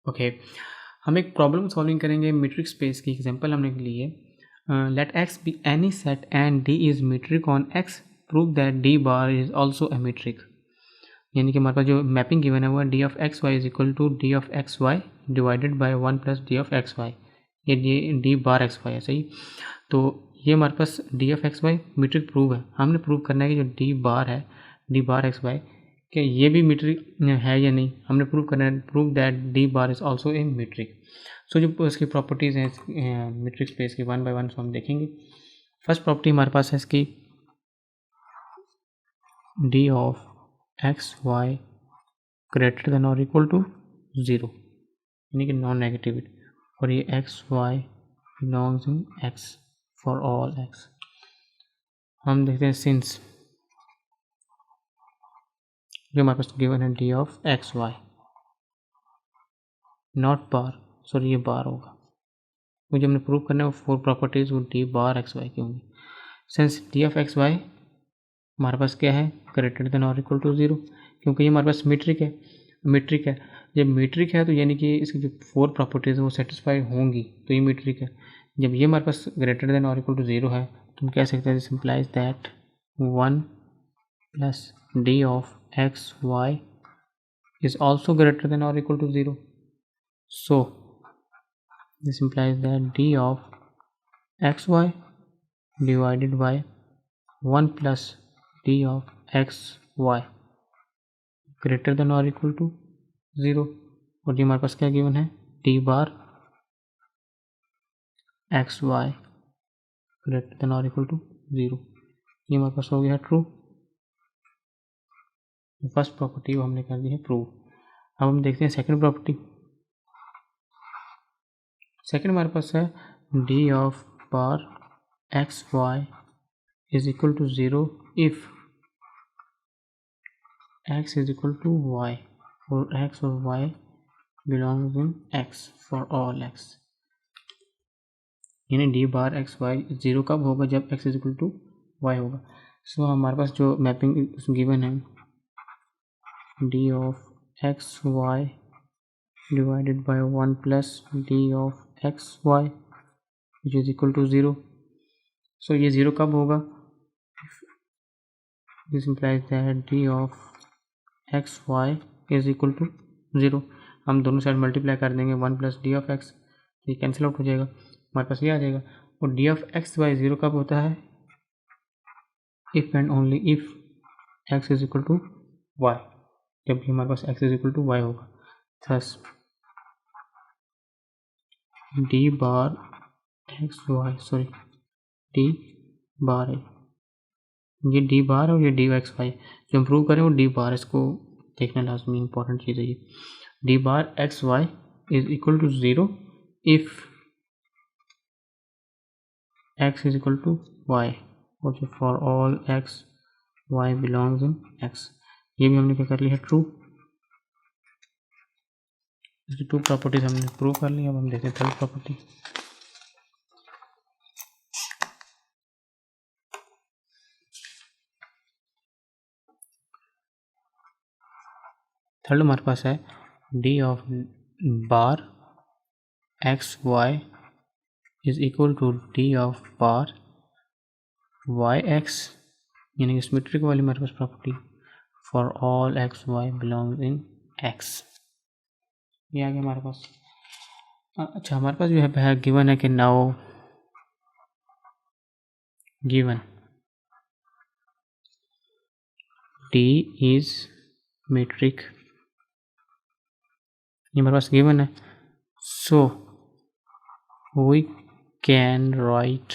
Okay, हम एक problem solving करेंगे मीट्रिक स्पेस की एग्जांपल हमने ली है। Let x be any set and d is metric on x, prove that D bar is also a metric. यानी कि हमारे पास जो मैपिंग गिवन है वो d of x y is equal to d of x y divided by 1 plus d of x y. ये d bar x y है, सही। तो ये हमारे पास d of x y metric prove है। हमने प्रूव करना है कि जो डी बार है, डी बार एक्स वाई, क्या ये भी मीट्रिक है या नहीं, हमने प्रूव करना है। Prove that D bar is also a metric. So जो इसकी प्रॉपर्टीज़ हैं मीट्रिक स्पेस की, वन बाय वन हम देखेंगे। फर्स्ट प्रॉपर्टी हमारे पास है इसकी D of x Y greater than और इक्वल टू 0, यानी कि नॉन नेगेटिव, और ये X Y belongs in X for all X. हम देखते हैं सिंस जो हमारे पास गिवन है D of x Y not bar, sorry ये बार होगा, मुझे हमने प्रूव करना है वो 4 प्रॉपर्टीज़ वो डी बार एक्स वाई की होंगी। Since d of x y हमारे पास क्या है, ग्रेटर देन और इक्वल टू 0, क्योंकि ये हमारे पास मीट्रिक है। जब मीट्रिक है तो यानी कि इसकी जो 4 प्रॉपर्टीज़ हैं वो सेटिस्फाई होंगी, तो ये मीट्रिक है। जब ये हमारे पास ग्रेटर देन और इक्वल टू 0 है तो हम कह सकते हैं this implies that 1 plus d of x y is also greater than or equal to 0. So this implies that d of xy divided by 1 plus d of xy greater than or equal to 0. और ये हमारे पास क्या given है, d bar xy greater than or equal to 0। ये हमारे पास हो गया ट्रू। फर्स्ट प्रॉपर्टी को हमने कर दी है प्रूव। अब हम देखते हैं सेकंड प्रॉपर्टी। सेकंड हमारे पास है D of bar x y is equal to 0 if x is equal to y और x और y belongs in x for all x। यानी डी बार एक्स वाई 0 कब होगा, जब x is equal to y होगा। So हमारे पास जो मैपिंग गिवन है D of x y divided by 1 plus d of x y which is equal to 0। So ये 0 कब होगा, this implies that d of x y is equal to 0। हम दोनों साइड मल्टीप्लाई कर देंगे, 1 प्लस डी ऑफ एक्स, ये cancel out हो जाएगा, हमारे पास ये आ जाएगा। और डी ऑफ एक्स वाई 0 कब होता है, if and only if x is equal to y, जब भी हमारे पास x is equal to y होगा। Thus d bar x y, sorry d bar है, ये डी बार और ये डी एक्स वाई जो हम प्रूव करें वो डी बार, इसको देखना लाजमी इंपॉर्टेंट चीज़ है ये। D bar x y is equal to 0 if x is equal to y और जो for all x Y belongs in x. ये भी हमने क्या कर लिया है, ट्रू। इसकी 2 प्रॉपर्टीज हमने प्रूव कर ली। अब हम देखते हैं थर्ड प्रॉपर्टी। थर्ड हमारे पास है D of bar x y is equal to d of bar y x, यानी कि सिमेट्रिक वाली हमारे पास property for all x Y belongs in x. ये आ गया हमारे पास। अच्छा, हमारे पास जो है गिवन है कि now given d is metric, ये हमारे पास गिवन है। सो वी कैन राइट,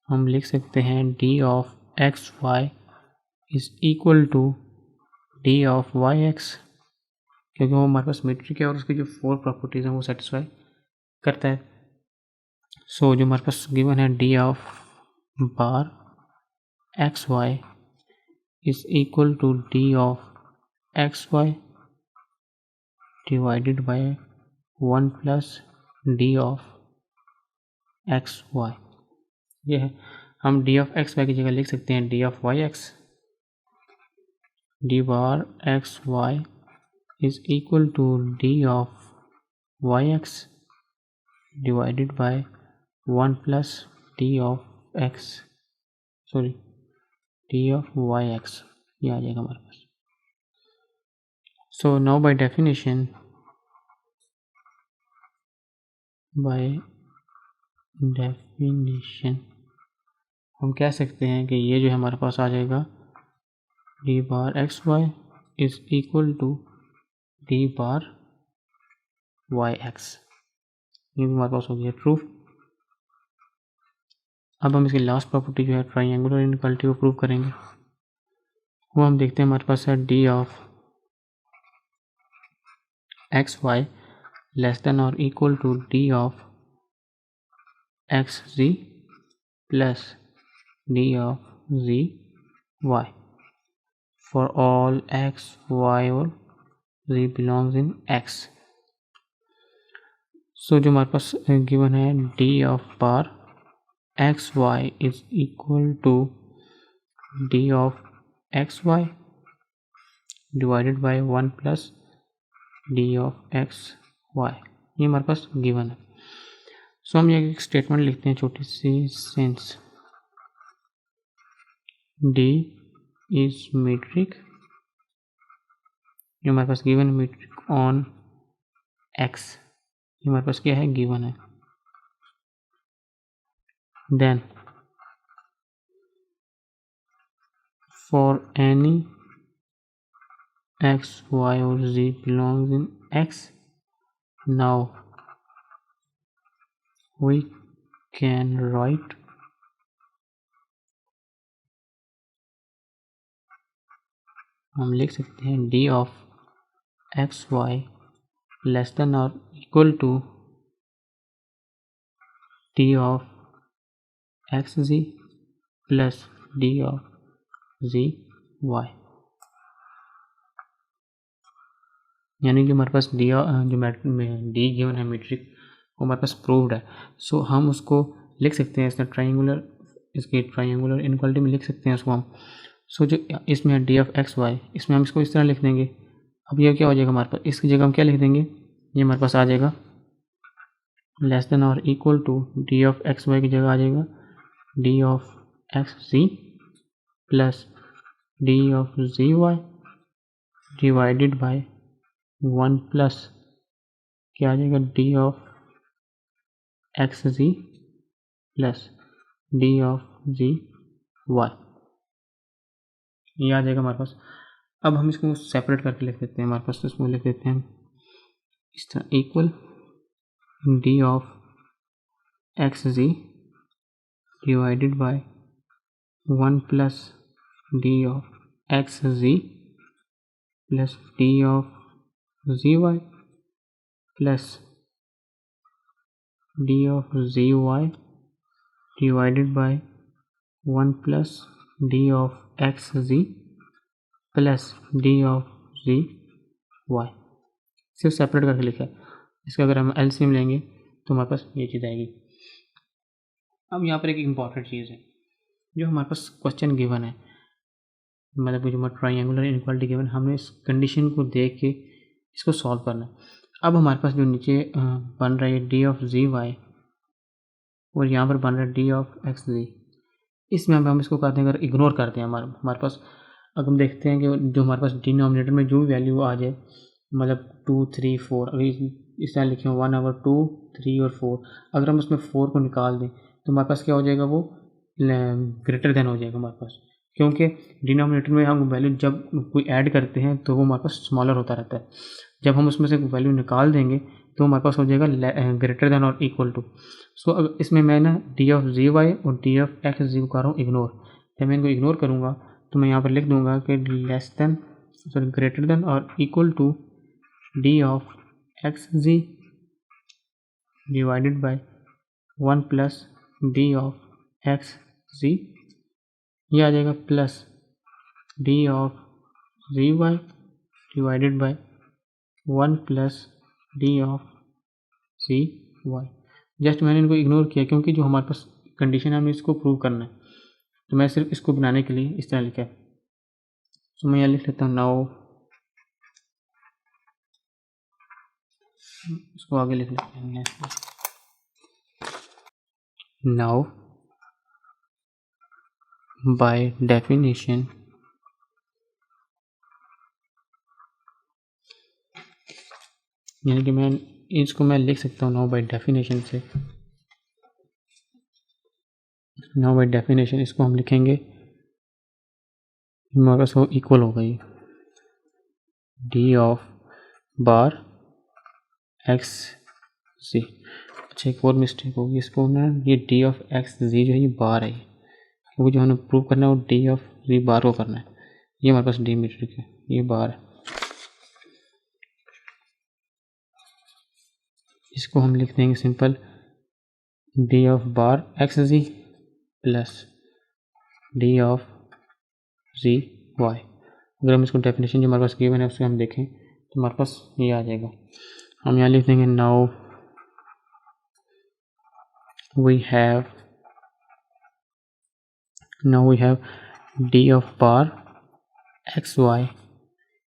हम लिख सकते हैं d of x y is equal to d of y x, क्योंकि वो हमारे पास मेट्रिक है और उसकी जो 4 प्रॉपर्टीज़ हैं वो सेटिस्फाई करता है। सो जो हमारे पास गिवन है D of bar x y is equal to d of x y divided by 1 plus d of x y. ये है, हम डी ऑफ एक्स वाई की जगह लिख सकते हैं d of y x, d bar x y is equal to d of yx divided by 1 plus d of x, sorry d of yx, ये आ जाएगा हमारे पास. So now by definition हम कह सकते हैं कि ये जो हमारे पास आ जाएगा d bar x y is equal to d bar y x. ये भी हमारे पास हो गया ट्रू. अब हम इसकी लास्ट प्रॉपर्टी जो है ट्राइंगुलर इनइक्वालिटी को प्रूव करेंगे. वो हम देखते हैं हमारे पास है d of x y less than और equal to d of x ji plus d of z y for all x y और z belongs in x. So जो हमारे पास गिवन है d of bar x y is equal to d of x y divided by 1 plus d of x y, ये हमारे पास given है. सो हम ये एक स्टेटमेंट लिखते हैं छोटी सी, सिंस D is metric, जो हमारे पास गिवन metric on x, ये हमारे पास क्या है गिवन है. Then for any x y or z belongs in x, now we can write हम लिख सकते हैं d of x y less than और equal to d of x ji plus d of z y. यानी कि हमारे पास d जो d गिवन है मीट्रिक वो हमारे पास प्रूव्ड है. सो हम उसको लिख सकते हैं इसकी ट्राइंगुलर इनइक्वालिटी में लिख सकते हैं उसको हम. सो जो इसमें है d ऑफ एक्स वाई, इसमें हम इसको इस तरह लिख देंगे. अब ये क्या हो जाएगा हमारे पास, इसकी जगह हम क्या लिख देंगे, ये हमारे पास आ जाएगा लेस देन और equal to d of x y की जगह आ जाएगा d of x ji plus d of ji y divided by 1 plus क्या आ जाएगा d of x ji plus d of ji y, ये आ जाएगा हमारे पास. अब हम इसको सेपरेट करके लिख देते हैं हमारे पास, तो इसमें लिख देते हैं इस तरह equal d of x ji divided by 1 plus d of x ji plus d of ji y plus d of ji y divided by 1 plus d of x ji plus d of ji y. सिर्फ separate करके लिखा है. इसका अगर हम LCM लेंगे तो हमारे पास ये चीज़ आएगी. अब यहाँ पर एक इम्पॉर्टेंट चीज़ है, जो हमारे पास क्वेश्चन गिवन है, मतलब जो हमारा ट्राइंगुलर इनइक्वालिटी गिवन, हमने इस कंडीशन को देख के इसको सॉल्व करना है. अब हमारे पास जो नीचे बन रहा है डी ऑफ जी वाई और यहाँ पर बन रहा है डी ऑफ एक्स जी, इसमें हम इसको करते हैं, अगर इग्नोर करते हैं हमारे पास, अगर हम देखते हैं कि जो हमारे पास डिनोमिनेटर में जो भी वैल्यू आ जाए, मतलब 2 3 4, अगर इस तरह लिखे 1 over 2 3 और 4, अगर हम उसमें 4 को निकाल दें तो हमारे पास क्या हो जाएगा, वो ग्रेटर देन हो जाएगा हमारे पास, क्योंकि डिनोमिनेटर में हम वैल्यू जब कोई ऐड करते हैं तो वो हमारे पास स्मॉलर होता रहता है. जब हम उसमें से वैल्यू निकाल देंगे तो हमारे पास हो जाएगा ग्रेटर देन और इक्वल टू. सो अब इसमें मैं ना डी ऑफ जी वाई और डी ऑफ एक्स जी को कर रहा हूँ इग्नोर. जब मैं इनको इग्नोर करूँगा तो मैं यहाँ पर लिख दूँगा कि ग्रेटर देन और equal to d of x ji divided by 1 plus d of x z, ये आ जाएगा plus d of ji y divided by 1 plus d of ji y. Just मैंने इनको इग्नोर किया क्योंकि जो हमारे पास कंडीशन है हमें इसको प्रूव करना है, तो मैं सिर्फ इसको बनाने के लिए इस तरह लिखा है. तो मैं यहाँ लिख लेता हूँ नाउ इसको आगे लिख लेते हैं। नाउ बाय डेफिनेशन यानी कि मैं लिख सकता हूँ नाउ बाय डेफिनेशन से। नाउ बाय डेफिनेशन इसको हम लिखेंगे, हमारे पास वो इक्वल होगा ये डी ऑफ बार एक्स जी। अच्छा एक और मिस्टेक होगी, इसको ना ये डी ऑफ एक्स जी जो है ये बार है, क्योंकि जो हमें प्रूव करना है वो डी ऑफ जी बार को करना है। ये हमारे पास डी मीट्रिक है, ये बार है। इसको हम लिख देंगे simple d of bar x ji plus d of ji y. अगर हम इसको डेफिनेशन जो हमारे पास गिवन है उससे हम देखें तो हमारे पास ये आ जाएगा। हम यहाँ लिख देंगे now we have d of bar x y.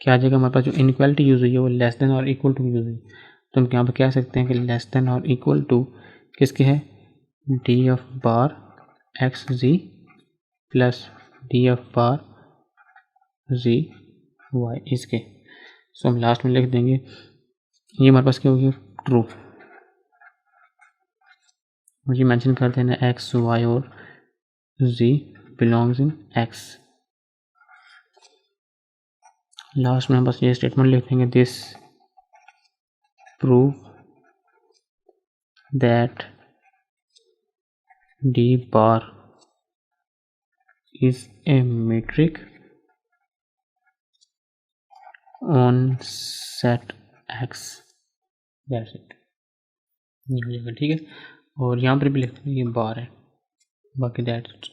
क्या आ जाएगा, हमारे पास जो इनइक्वालिटी यूज़ हुई है वो लेस देन और इक्वल टू यूज़ हुई, तो हम यहाँ पर कह सकते हैं कि लेस देन और इक्वल टू किसके है, D of bar x ji plus d of bar g y इसके। सो हम लास्ट में लिख देंगे ये हमारे पास क्या होगी, ट्रू। मुझे मेंशन कर देना एक्स वाई और जी बिलोंग्स इन एक्स। लास्ट में हम बस ये स्टेटमेंट लिख देंगे this prove that D bar is a metric on set x. That's it, ये हो जाएगा। ठीक है, और यहाँ पर भी लिख देंगे ये बार है, बाकी दैट्स इट।